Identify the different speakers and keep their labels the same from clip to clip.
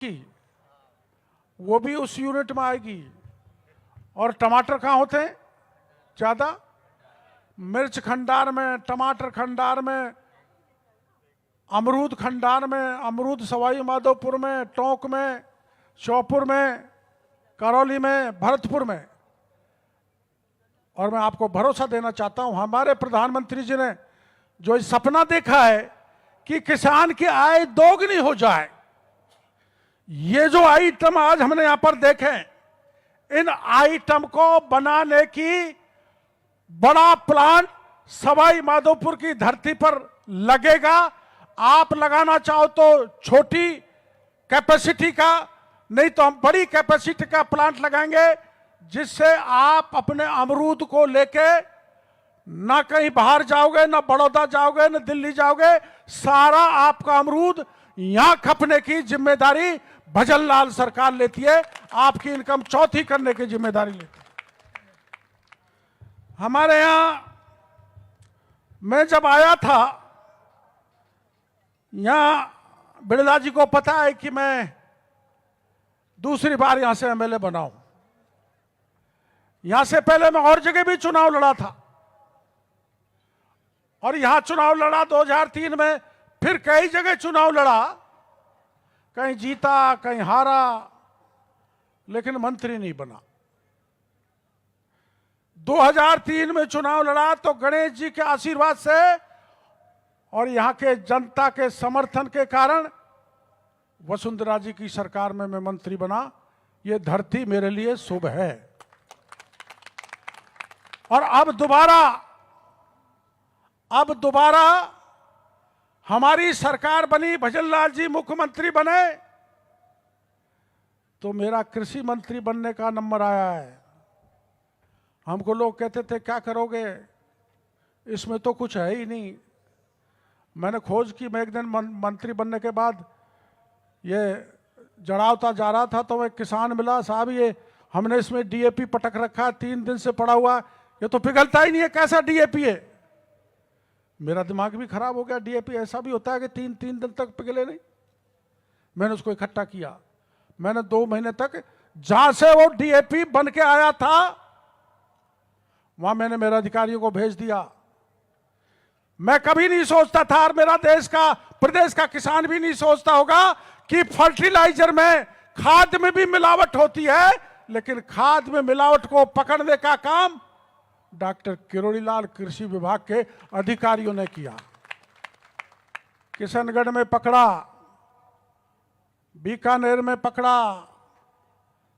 Speaker 1: की वो भी उस यूनिट में आएगी। और टमाटर कहाँ होते हैं ज्यादा? मिर्च खंडार में, टमाटर खंडार में, अमरूद खंडार में, अमरूद सवाई माधोपुर में, टोंक में, श्योपुर में, करौली में, भरतपुर में। और मैं आपको भरोसा देना चाहता हूं, हमारे प्रधानमंत्री जी ने जो सपना देखा है कि किसान की आय दोगुनी हो जाए, ये जो आइटम आज हमने यहां पर देखे, इन आइटम को बनाने की बड़ा प्लांट सवाई माधोपुर की धरती पर लगेगा। आप लगाना चाहो तो छोटी कैपेसिटी का, नहीं तो हम बड़ी कैपेसिटी का प्लांट लगाएंगे, जिससे आप अपने अमरूद को लेके ना कहीं बाहर जाओगे, ना बड़ौदा जाओगे, ना दिल्ली जाओगे, सारा आपका अमरूद यहां खपने की जिम्मेदारी भजनलाल सरकार लेती है, आपकी इनकम चौथी करने की जिम्मेदारी लेती है। हमारे यहां मैं जब आया था, यहां बिड़ला जी को पता है कि मैं दूसरी बार यहां से एमएलए बना हूं। यहां से पहले मैं और जगह भी चुनाव लड़ा था, और यहां चुनाव लड़ा 2003 में, फिर कई जगह चुनाव लड़ा, कहीं जीता कहीं हारा, लेकिन मंत्री नहीं बना। 2003 में चुनाव लड़ा तो गणेश जी के आशीर्वाद से और यहां के जनता के समर्थन के कारण वसुंधरा जी की सरकार में मैं मंत्री बना। यह धरती मेरे लिए शुभ है। और अब दोबारा हमारी सरकार बनी, भजनलाल जी मुख्यमंत्री बने, तो मेरा कृषि मंत्री बनने का नंबर आया है। हमको लोग कहते थे क्या करोगे, इसमें तो कुछ है ही नहीं। मैंने खोज की, मैं एक दिन मंत्री बनने के बाद ये जड़ावता जा रहा था, तो एक किसान मिला, साहब ये हमने इसमें डीएपी पटक रखा है, 3 दिन से पड़ा हुआ, ये तो पिघलता ही नहीं है, कैसा डीएपी है? मेरा दिमाग भी खराब हो गया, डीएपी ऐसा भी होता है कि 3 दिन तक पिघले नहीं? मैंने उसको इकट्ठा किया, मैंने 2 महीने तक, जहां से वो डीएपी बन के आया था वहां मैंने मेरे अधिकारियों को भेज दिया। मैं कभी नहीं सोचता था, और मेरा प्रदेश का किसान भी नहीं सोचता होगा कि फर्टिलाइजर में, खाद में भी मिलावट होती है, लेकिन खाद में मिलावट को पकड़ने का काम डॉक्टर किरोड़ीलाल कृषि विभाग के अधिकारियों ने किया। किशनगढ़ में पकड़ा, बीकानेर में पकड़ा,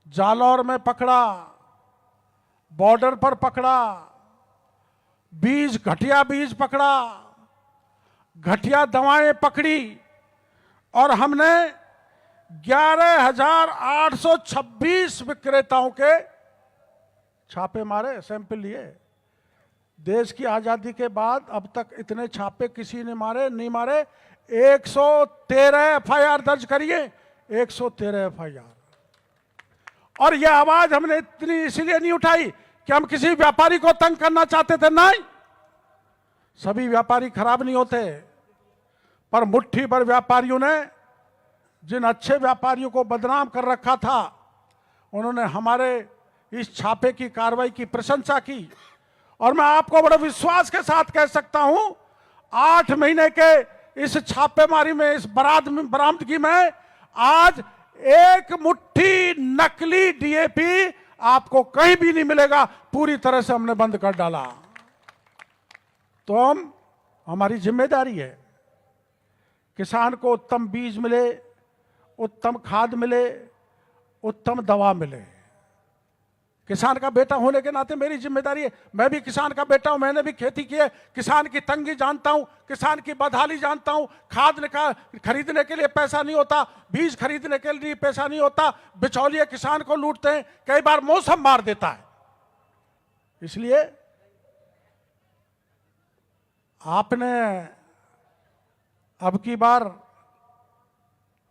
Speaker 1: जालौर में पकड़ा, बॉर्डर पर पकड़ा, घटिया बीज पकड़ा, घटिया दवाएं पकड़ी, और हमने 11,826 विक्रेताओं के छापे मारे, सैंपल लिए। देश की आजादी के बाद अब तक इतने छापे किसी ने नहीं मारे। 113 एफआईआर दर्ज करिए, 113 एफआईआर। और यह आवाज हमने इतनी इसलिए नहीं उठाई कि हम किसी व्यापारी को तंग करना चाहते थे, नहीं। सभी व्यापारी खराब नहीं होते, पर मुट्ठी भर व्यापारियों ने, जिन अच्छे व्यापारियों को बदनाम कर रखा था, उन्होंने हमारे इस छापे की कार्रवाई की प्रशंसा की। और मैं आपको बड़े विश्वास के साथ कह सकता हूं, 8 महीने के इस छापेमारी में, इस बरामदगी में, आज एक मुट्ठी नकली डीएपी आपको कहीं भी नहीं मिलेगा। पूरी तरह से हमने बंद कर डाला। तो हमारी जिम्मेदारी है, किसान को उत्तम बीज मिले, उत्तम खाद मिले, उत्तम दवा मिले। किसान का बेटा होने के नाते मेरी जिम्मेदारी है। मैं भी किसान का बेटा हूं, मैंने भी खेती की है, किसान की तंगी जानता हूं, किसान की बदहाली जानता हूं। खाद खरीदने के लिए पैसा नहीं होता, बीज खरीदने के लिए पैसा नहीं होता, बिचौलिए किसान को लूटते हैं, कई बार मौसम मार देता है। इसलिए आपने अब की बार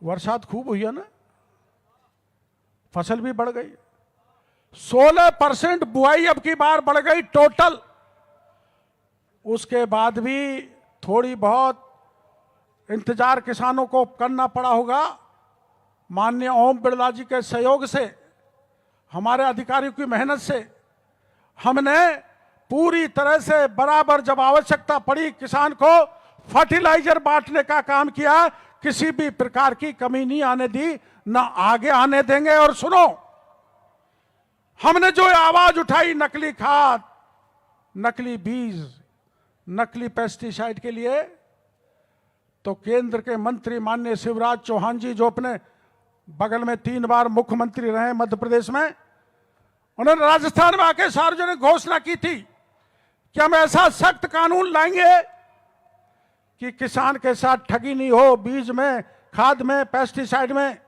Speaker 1: बरसात खूब हुई है ना, फसल भी बढ़ गई, 16% बुआई अब की बार बढ़ गई टोटल। उसके बाद भी थोड़ी बहुत इंतजार किसानों को करना पड़ा होगा, माननीय ओम बिरला जी के सहयोग से, हमारे अधिकारियों की मेहनत से हमने पूरी तरह से बराबर जब आवश्यकता पड़ी किसान को फर्टिलाइजर बांटने का काम किया। किसी भी प्रकार की कमी नहीं आने दी, ना आगे आने देंगे। और सुनो, हमने जो आवाज उठाई नकली खाद, नकली बीज, नकली पेस्टिसाइड के लिए, तो केंद्र के मंत्री माननीय शिवराज चौहान जी, जो अपने बगल में 3 बार मुख्यमंत्री रहे मध्य प्रदेश में, उन्होंने राजस्थान में आके सार्वजनिक घोषणा की थी कि हम ऐसा सख्त कानून लाएंगे कि किसान के साथ ठगी नहीं हो, बीज में, खाद में, पेस्टिसाइड में।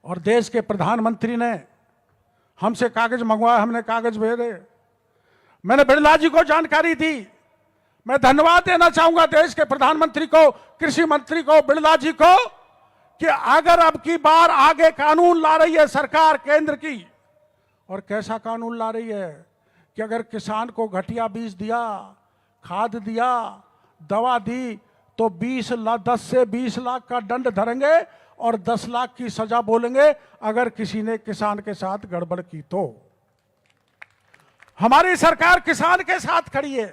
Speaker 1: और देश के प्रधानमंत्री ने हमसे कागज मंगवाया, हमने कागज भेजे। मैंने बिरला जी को जानकारी दी। मैं धन्यवाद देना चाहूंगा देश के प्रधानमंत्री को, कृषि मंत्री को, बिरला जी को, कि अगर अब की बार आगे कानून ला रही है सरकार केंद्र की, और कैसा कानून ला रही है कि अगर किसान को घटिया बीज दिया, खाद दिया, दवा दी, तो 10 से 20 लाख का दंड धरेंगे और 10 लाख की सजा बोलेंगे अगर किसी ने किसान के साथ गड़बड़ की तो। हमारी सरकार किसान के साथ खड़ी है,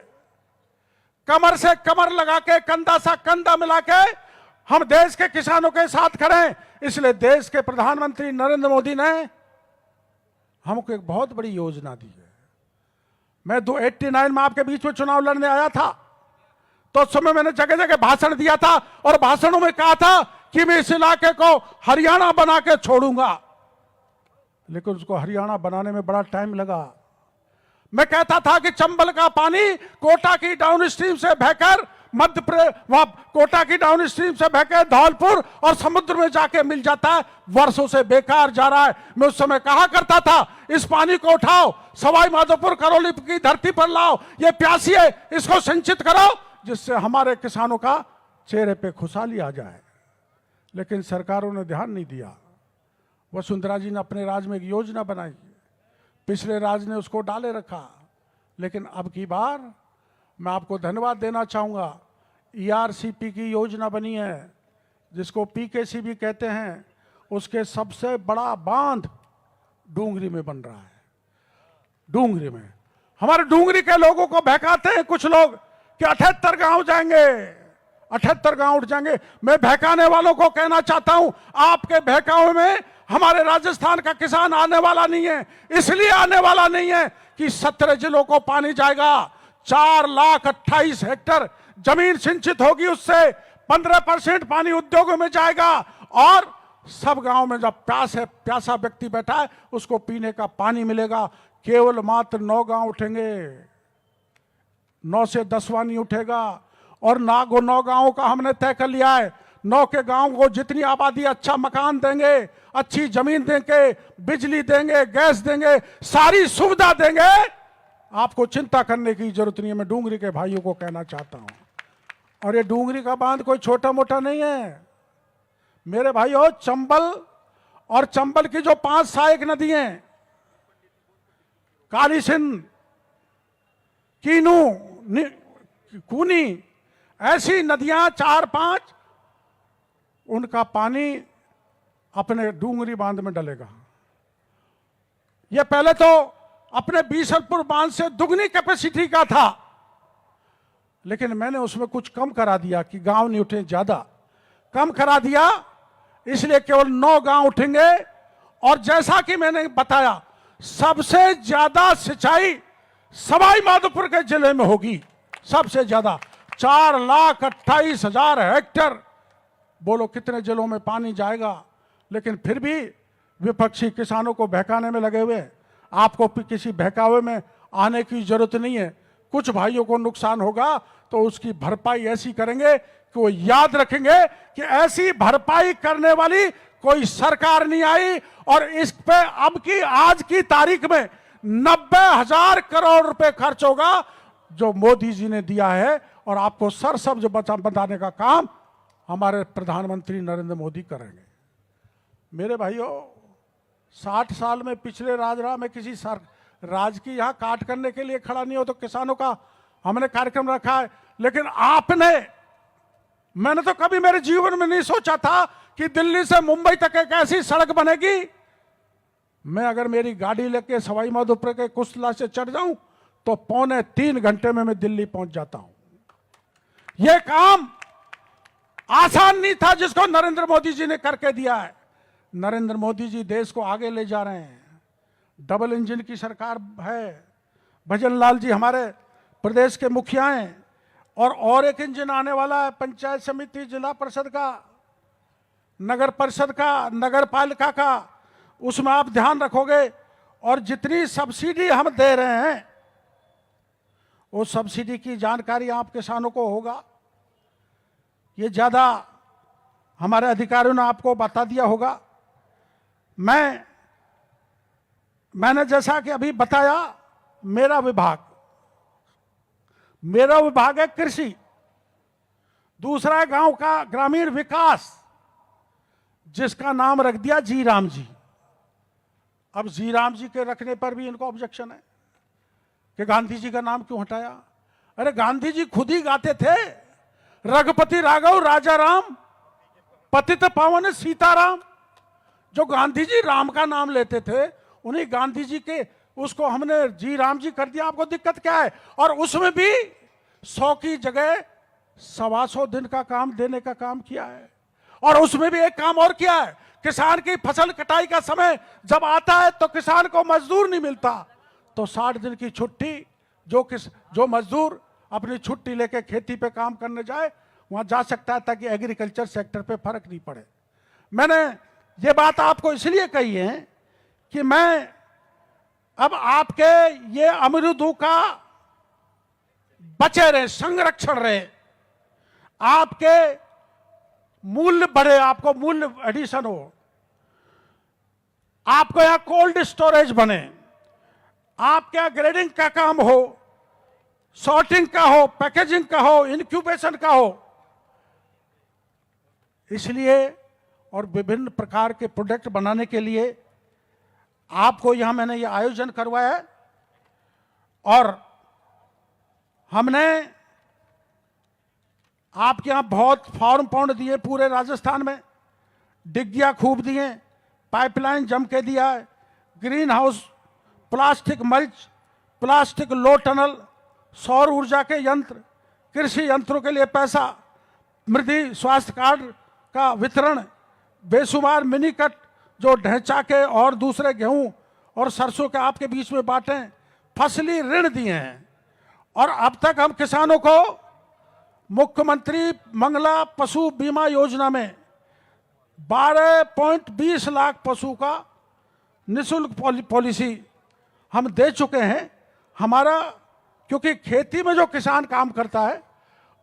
Speaker 1: कमर से कमर लगा के, कंधा सा कंधा मिला के हम देश के किसानों के साथ खड़े हैं। इसलिए देश के प्रधानमंत्री नरेंद्र मोदी ने हमको एक बहुत बड़ी योजना दी है। मैं 89 में आपके बीच में चुनाव लड़ने आया था, तो उस समय मैंने जगह जगह भाषण दिया था और भाषणों में कहा था कि मैं इस इलाके को हरियाणा बना के छोड़ूंगा, लेकिन उसको हरियाणा बनाने में बड़ा टाइम लगा। मैं कहता था कि चंबल का पानी कोटा की डाउन स्ट्रीम से बहकर मध्य प्रदेश, वहां कोटा की डाउन स्ट्रीम से बहकर धौलपुर और समुद्र में जाके मिल जाता है, वर्षों से बेकार जा रहा है। मैं उस समय कहा करता था इस पानी को उठाओ, सवाई माधोपुर करौली की धरती पर लाओ, ये प्यासी है, इसको संचित करो, जिससे हमारे किसानों का चेहरे पे खुशहाली आ जाए। लेकिन सरकारों ने ध्यान नहीं दिया। वसुंधरा जी ने अपने राज्य में एक योजना बनाई, पिछले राज्य ने उसको डाले रखा। लेकिन अब की बार मैं आपको धन्यवाद देना चाहूंगा, ERCP की योजना बनी है, जिसको PKC भी कहते हैं। उसके सबसे बड़ा बांध डूंगरी में बन रहा है। डूंगरी में हमारे डूंगरी के लोगों को बहकाते हैं कुछ लोग कि 78 गांव जाएंगे, 78 गांव उठ जाएंगे। मैं बहकाने वालों को कहना चाहता हूं, आपके बहकावे में हमारे राजस्थान का किसान आने वाला नहीं है। इसलिए आने वाला नहीं है कि 17 जिलों को पानी जाएगा, 4,28,000 हेक्टेयर जमीन सिंचित होगी, उससे 15% पानी उद्योगों में जाएगा, और सब गांव में जब प्यासा व्यक्ति बैठा है उसको पीने का पानी मिलेगा। केवल मात्र 9 गांव उठेंगे, 9 से 10वां नहीं उठेगा। और 9 गांवों का हमने तय कर लिया है। 9 के गांव को जितनी आबादी, अच्छा मकान देंगे, अच्छी जमीन देंगे, बिजली देंगे, गैस देंगे, सारी सुविधा देंगे। आपको चिंता करने की जरूरत नहीं है। मैं डूंगरी के भाइयों को कहना चाहता हूं। और ये डूंगरी का बांध कोई छोटा मोटा नहीं है मेरे भाइयों। चंबल और चंबल की जो 5 सहायक नदी हैं, काली सिंध, कीनू, कूनी, ऐसी नदियां 4-5, उनका पानी अपने डूंगरी बांध में डलेगा। यह पहले तो अपने बीसलपुर बांध से दुगनी कैपेसिटी का था, लेकिन मैंने उसमें कुछ कम करा दिया कि गांव नहीं उठे, ज्यादा कम करा दिया, इसलिए केवल 9 गांव उठेंगे। और जैसा कि मैंने बताया, सबसे ज्यादा सिंचाई सवाई माधोपुर के जिले में होगी, सबसे ज्यादा 4,28,000 हेक्टेयर। बोलो कितने जिलों में पानी जाएगा। लेकिन फिर भी विपक्षी किसानों को बहकाने में लगे हुए। आपको किसी बहकावे में आने की जरूरत नहीं है। कुछ भाइयों को नुकसान होगा तो उसकी भरपाई ऐसी करेंगे कि वो याद रखेंगे कि ऐसी भरपाई करने वाली कोई सरकार नहीं आई। और इस पे अब की आज की तारीख में 90,000 करोड़ रुपए खर्च होगा जो मोदी जी ने दिया है। और आपको सरसब्ज बताने का काम हमारे प्रधानमंत्री नरेंद्र मोदी करेंगे। मेरे भाइयों, 60 साल में पिछले राज रहा, मैं किसी राज की यहां काट करने के लिए खड़ा नहीं हो, तो किसानों का हमने कार्यक्रम रखा है। लेकिन आपने मैंने तो कभी मेरे जीवन में नहीं सोचा था कि दिल्ली से मुंबई तक एक ऐसी सड़क बनेगी। मैं अगर मेरी गाड़ी लेके सवाई माधोपुर के कुशला से चढ़ जाऊं तो 2.25 घंटे में मैं दिल्ली पहुंच जाता हूं। यह काम आसान नहीं था जिसको नरेंद्र मोदी जी ने करके दिया है। नरेंद्र मोदी जी देश को आगे ले जा रहे हैं। डबल इंजन की सरकार है। भजन लाल जी हमारे प्रदेश के मुखिया हैं। और एक इंजन आने वाला है, पंचायत समिति, जिला परिषद का, नगर परिषद का, नगर पालिका का। उसमें आप ध्यान रखोगे। और जितनी सब्सिडी हम दे रहे हैं वो सब्सिडी की जानकारी आप किसानों को होगा। ये ज्यादा हमारे अधिकारियों ने आपको बता दिया होगा। मैंने जैसा कि अभी बताया, मेरा विभाग है कृषि, दूसरा है गांव का ग्रामीण विकास, जिसका नाम रख दिया जी राम जी। अब जी राम जी के रखने पर भी इनको ऑब्जेक्शन है कि गांधी जी का नाम क्यों हटाया। अरे गांधी जी खुद ही गाते थे, रघुपति राघव राजा राम पतित पावन सीताराम। जो गांधी जी राम का नाम लेते थे, उन्हीं गांधी जी के उसको हमने जी राम जी कर दिया। आपको दिक्कत क्या है? और उसमें भी 100 की जगह 125 दिन का काम देने का काम किया है। और उसमें भी एक काम और किया है, किसान की फसल कटाई का समय जब आता है तो किसान को मजदूर नहीं मिलता, तो 60 दिन की छुट्टी जो मजदूर अपनी छुट्टी लेके खेती पे काम करने जाए वहां जा सकता है, ताकि एग्रीकल्चर सेक्टर पे फर्क नहीं पड़े। मैंने ये बात आपको इसलिए कही है कि मैं अब आपके ये अमरूदों का बचे रहे, संरक्षण रहे, आपके मूल्य बढ़े, आपको मूल्य एडिशन हो, आपको यहां कोल्ड स्टोरेज बने, आपके यहां ग्रेडिंग का काम हो, सॉर्टिंग का हो, पैकेजिंग का हो, इनक्यूबेशन का हो। इसलिए और विभिन्न प्रकार के प्रोडक्ट बनाने के लिए आपको यहां मैंने ये आयोजन करवाया है। और हमने आपके यहां बहुत फार्म पाउंड दिए, पूरे राजस्थान में डिग्गियां खूब दिए, पाइपलाइन जम के दिया है, green house, plastic mulch, plastic low tunnel, सौर ऊर्जा के यंत्र, कृषि यंत्रों के लिए पैसा, मृदा स्वास्थ्य कार्ड का वितरण, बेशुमार मिनी कट जो ढैंचा के और दूसरे गेहूं और सरसों के आपके बीच में बांटे, फसली ऋण दिए हैं। और अब तक हम किसानों को मुख्यमंत्री मंगला पशु बीमा योजना में 12.20 लाख पशु का निःशुल्क पॉलिसी हम दे चुके हैं। हमारा, क्योंकि खेती में जो किसान काम करता है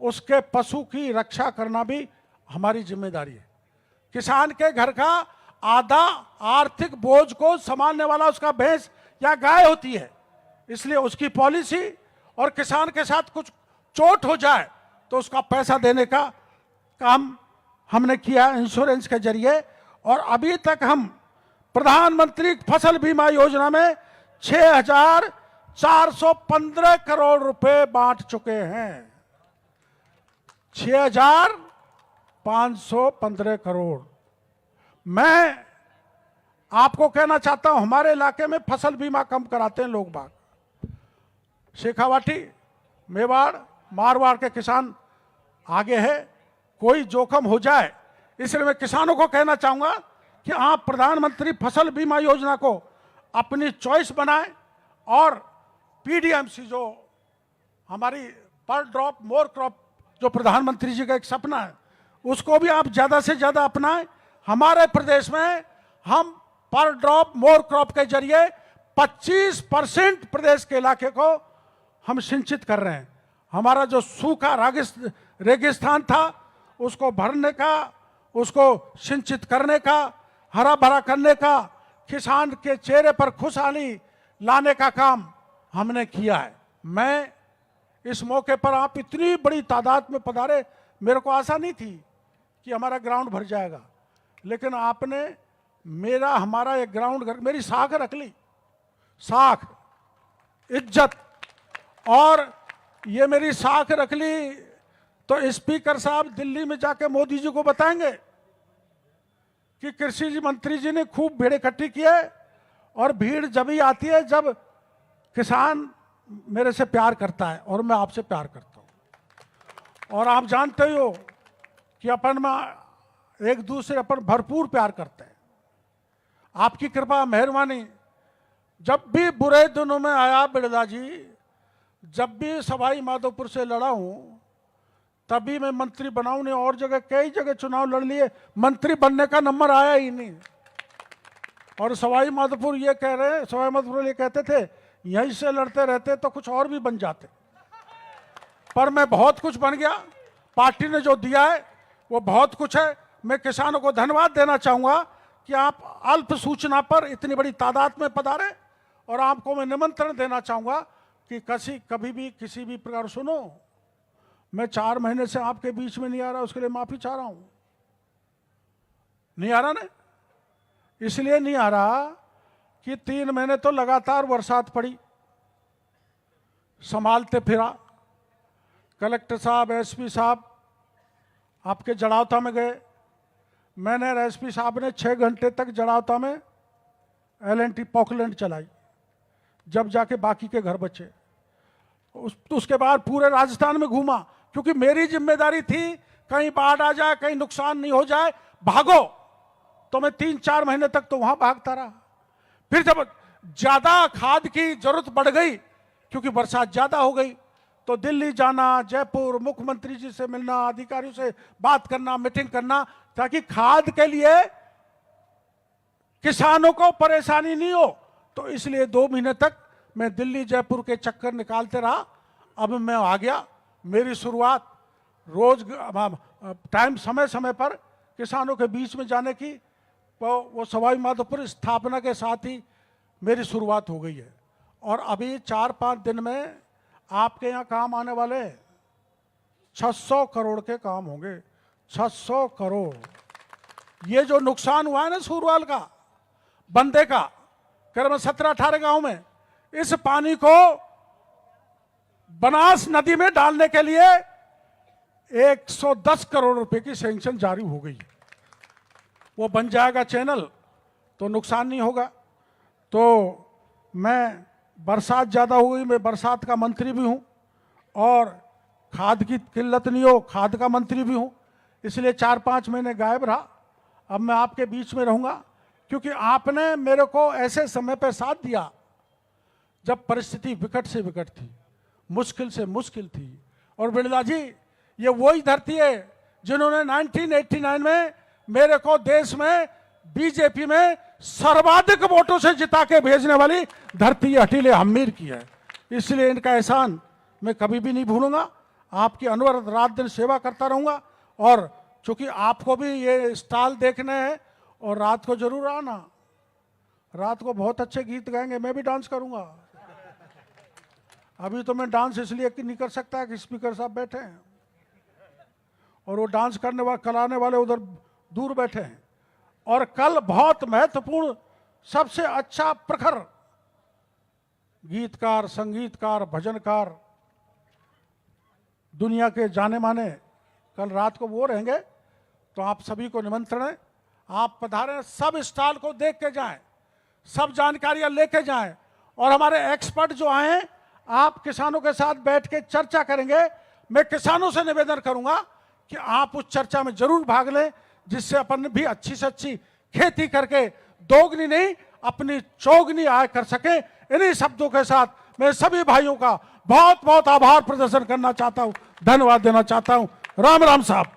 Speaker 1: उसके पशु की रक्षा करना भी हमारी जिम्मेदारी है। किसान के घर का आधा आर्थिक बोझ को संभालने वाला उसका भैंस या गाय होती है, इसलिए उसकी पॉलिसी, और किसान के साथ कुछ चोट हो जाए तो उसका पैसा देने का काम हमने किया इंश्योरेंस के जरिए। और अभी तक हम प्रधानमंत्री फसल बीमा योजना में 6,415 करोड़ रुपए बांट चुके हैं। 6,515 करोड़। मैं आपको कहना चाहता हूं, हमारे इलाके में फसल बीमा कम कराते हैं लोग बाग। शेखावाटी, मेवाड़, मारवाड़ के किसान आगे है, कोई जोखिम हो जाए, इसलिए मैं किसानों को कहना चाहूंगा कि आप प्रधानमंत्री फसल बीमा योजना को अपनी चॉइस बनाएं। और पीडीएमसी जो हमारी पर ड्रॉप मोर क्रॉप जो प्रधानमंत्री जी का एक सपना है, उसको भी आप ज्यादा से ज्यादा अपनाएं। हमारे प्रदेश में हम पर ड्रॉप मोर क्रॉप के जरिए 25% प्रदेश के इलाके को हम सिंचित कर रहे हैं। हमारा जो सूखा रेगिस्तान था उसको भरने का, उसको सिंचित करने का, हरा भरा करने का, किसान के चेहरे पर खुशहाली लाने का काम हमने किया है। मैं इस मौके पर आप इतनी बड़ी तादाद में पधारे, मेरे को आशा नहीं थी कि हमारा ग्राउंड भर जाएगा, लेकिन आपने हमारा एक ग्राउंड घर, मेरी साख रख ली, साख, इज्जत। और ये मेरी साख रख ली तो स्पीकर साहब दिल्ली में जाके मोदी जी को बताएंगे कि कृषि जी मंत्री जी ने खूब भीड़ इकट्ठी की है, और भीड़ जब ही आती है जब किसान मेरे से प्यार करता है और मैं आपसे प्यार करता हूं। और आप जानते ही हो कि अपन में एक दूसरे अपन भरपूर प्यार करते हैं। आपकी कृपा मेहरबानी, जब भी बुरे दिनों में आया बिरला जी, जब भी सवाई माधोपुर से लड़ा हूं, तभी मैं मंत्री बनाऊं नहीं, और जगह कई जगह चुनाव लड़ लिए, मंत्री बनने का नंबर आया ही नहीं। और सवाई माधोपुर ये कह रहे, सवाई माधोपुर ये कहते थे यहीं से लड़ते रहते तो कुछ और भी बन जाते, पर मैं बहुत कुछ बन गया। पार्टी ने जो दिया है वो बहुत कुछ है। मैं किसानों को धन्यवाद देना चाहूंगा कि आप अल्प सूचना पर इतनी बड़ी तादाद में पधारे, और आपको मैं निमंत्रण देना चाहूंगा कि कभी भी किसी भी प्रकार, सुनो, मैं 4 महीने से आपके बीच में नहीं आ रहा, उसके लिए माफी चाह रहा हूं। नहीं आ रहा ना, इसलिए नहीं आ रहा कि 3 महीने तो लगातार बरसात पड़ी, संभालते फिरा। कलेक्टर साहब, एसपी साहब आपके जड़ावता में गए, मैंने और एसपी साहब ने 6 घंटे तक जड़ावता में LNT पॉकलैंड चलाई, जब जाके बाकी के घर बचे। उसके बाद पूरे राजस्थान में घूमा, क्योंकि मेरी जिम्मेदारी थी कहीं बाढ़ आ जाए, कहीं नुकसान नहीं हो जाए, भागो। तो मैं 3-4 महीने तक तो वहां भागता रहा। फिर जब ज्यादा खाद की जरूरत बढ़ गई, क्योंकि बरसात ज्यादा हो गई, तो दिल्ली जाना, जयपुर, मुख्यमंत्री जी से मिलना, अधिकारियों से बात करना, मीटिंग करना, ताकि खाद के लिए किसानों को परेशानी नहीं हो। तो इसलिए 2 महीने तक मैं दिल्ली जयपुर के चक्कर निकालते रहा। अब मैं आ गया। मेरी शुरुआत रोज टाइम समय समय पर किसानों के बीच में जाने की, वो सवाई माधोपुर स्थापना के साथ ही मेरी शुरुआत हो गई है। और अभी 4-5 दिन में आपके यहाँ काम आने वाले 600 करोड़ के काम होंगे। 600 करोड़। ये जो नुकसान हुआ है ना सूरवाल का, बंदे का, करीबन 17-18 गांव में, इस पानी को बनास नदी में डालने के लिए 110 करोड़ रुपए की सैंक्शन जारी हो गई। वो बन जाएगा चैनल तो नुकसान नहीं होगा। तो मैं, बरसात ज़्यादा हो गई, मैं बरसात का मंत्री भी हूँ, और खाद की किल्लत नहीं हो, खाद का मंत्री भी हूँ। इसलिए 4-5 महीने गायब रहा। अब मैं आपके बीच में रहूँगा, क्योंकि आपने मेरे को ऐसे समय पर साथ दिया जब परिस्थिति विकट से विकट थी, मुश्किल से मुश्किल थी। और बिरला जी, ये वही धरती है जिन्होंने 1989 में मेरे को देश में बीजेपी में सर्वाधिक वोटों से जिता के भेजने वाली धरती हटीले हमीर की है। इसलिए इनका एहसान मैं कभी भी नहीं भूलूंगा। आपकी अनवरत रात दिन सेवा करता रहूंगा। और चूंकि आपको भी ये स्टाल देखने हैं, और रात को जरूर आना, रात को बहुत अच्छे गीत गाएंगे, मैं भी डांस करूंगा। अभी तो मैं डांस इसलिए नहीं कर सकता कि स्पीकर साहब बैठे हैं, और वो डांस करने वाले, कराने वाले उधर दूर बैठे हैं। और कल बहुत महत्वपूर्ण, सबसे अच्छा प्रखर गीतकार, संगीतकार, भजनकार, दुनिया के जाने माने कल रात को वो रहेंगे। तो आप सभी को निमंत्रण है, आप पधारें, सब स्टॉल को देख के जाएं, सब जानकारियां लेके जाएं। और हमारे एक्सपर्ट जो आए हैं, आप किसानों के साथ बैठ के चर्चा करेंगे। मैं किसानों से निवेदन करूंगा कि आप उस चर्चा में जरूर भाग लें, जिससे अपन भी अच्छी से अच्छी खेती करके दोगुनी नहीं अपनी चौगुनी आय कर सके। इन्हीं शब्दों के साथ मैं सभी भाइयों का बहुत बहुत आभार प्रदर्शन करना चाहता हूं, धन्यवाद देना चाहता हूं। राम राम साहब।